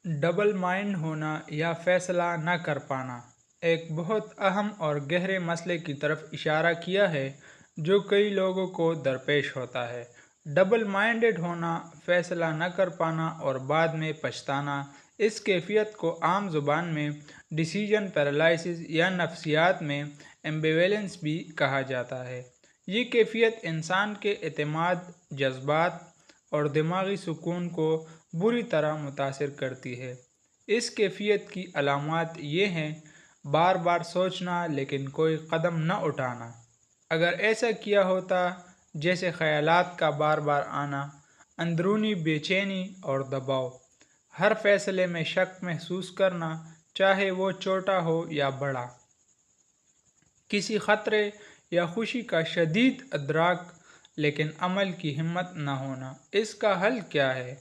Double mind ہونا یا فیصلہ نہ کر پانا ایک بہت اہم اور گہرے مسئلے کی طرف اشارہ کیا ہے جو کئی لوگوں کو درپیش ہوتا ہے۔ ڈبل مائنڈڈ ہونا، فیصلہ نہ کر پانا اور بعد میں پچھتانا، اس کیفیت کو عام زبان میں ڈیسیژن پیرالائسس یا نفسیات میں ایمبیویلنس بھی کہا جاتا ہے۔ یہ کیفیت انسان کے اعتماد، جذبات اور دماغی سکون کو بری طرح متاثر کرتی ہے۔ اس کیفیت کی علامات یہ ہیں: بار بار سوچنا لیکن کوئی قدم نہ اٹھانا، اگر ایسا کیا ہوتا، جیسے خیالات کا بار بار آنا، اندرونی بے چینی اور دباؤ، ہر فیصلے میں شک محسوس کرنا، چاہے وہ چھوٹا ہو یا بڑا، کسی خطرے یا خوشی کا شدید ادراک لیکن عمل کی ہمت نہ ہونا۔ اس کا حل کیا ہے؟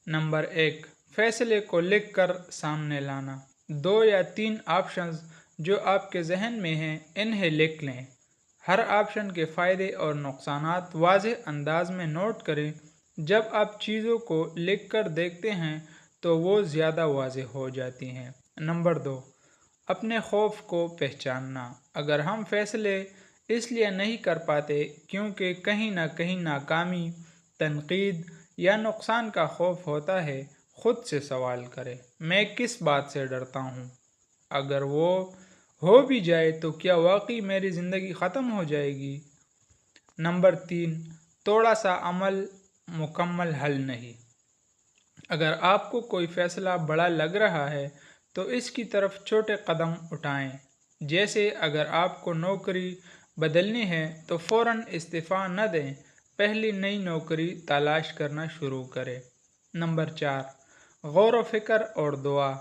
نمبر 1، فیصلے کو لکھ کر سامنے لانا۔ 2 یا 3 آپشنز جو آپ کے ذہن میں ہیں انہیں لکھ لیں۔ ہر آپشن کے فائدے اور نقصانات واضح انداز میں نوٹ کریں۔ جب آپ چیزوں کو لکھ کر دیکھتے ہیں تو وہ زیادہ واضح ہو جاتی ہیں۔ نمبر 2، اپنے خوف کو پہچاننا۔ اگر ہم فیصلے اس لیے نہیں کر پاتے کیونکہ کہیں نہ کہیں ناکامی، تنقید یا نقصان کا خوف ہوتا ہے، خود سے سوال کریں، میں کس بات سے ڈرتا ہوں؟ اگر وہ ہو بھی جائے تو کیا واقعی میری زندگی ختم ہو جائے گی؟ نمبر 3، تھوڑا سا عمل، مکمل حل نہیں۔ اگر آپ کو کوئی فیصلہ بڑا لگ رہا ہے تو اس کی طرف چھوٹے قدم اٹھائیں۔ جیسے اگر آپ کو نوکری بدلنی ہے تو فوراً استعفیٰ نہ دیں، پہلی نئی نوکری تلاش کرنا شروع کریں۔ نمبر 4، غور و فکر اور دعا۔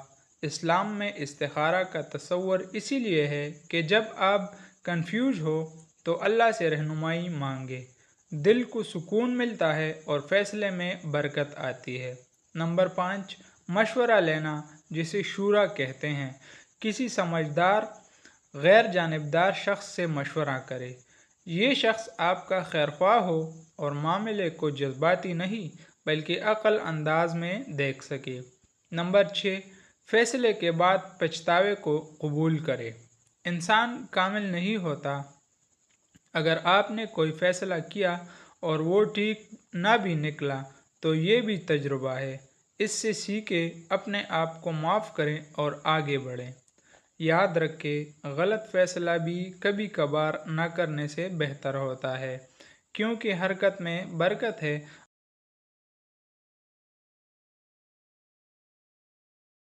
اسلام میں استخارہ کا تصور اسی لیے ہے کہ جب آپ کنفیوژ ہو تو اللہ سے رہنمائی مانگے، دل کو سکون ملتا ہے اور فیصلے میں برکت آتی ہے۔ نمبر 5، مشورہ لینا، جسے شورا کہتے ہیں۔ کسی سمجھدار، غیر جانبدار شخص سے مشورہ کرے۔ یہ شخص آپ کا خیرخواہ ہو اور معاملے کو جذباتی نہیں بلکہ عقل انداز میں دیکھ سکے۔ نمبر 6، فیصلے کے بعد پچھتاوے کو قبول کرے۔ انسان کامل نہیں ہوتا۔ اگر آپ نے کوئی فیصلہ کیا اور وہ ٹھیک نہ بھی نکلا تو یہ بھی تجربہ ہے۔ اس سے سیکھیں، اپنے آپ کو معاف کریں اور آگے بڑھیں۔ یاد رکھیں، غلط فیصلہ بھی کبھی کبھار نہ کرنے سے بہتر ہوتا ہے، کیونکہ حرکت میں برکت ہے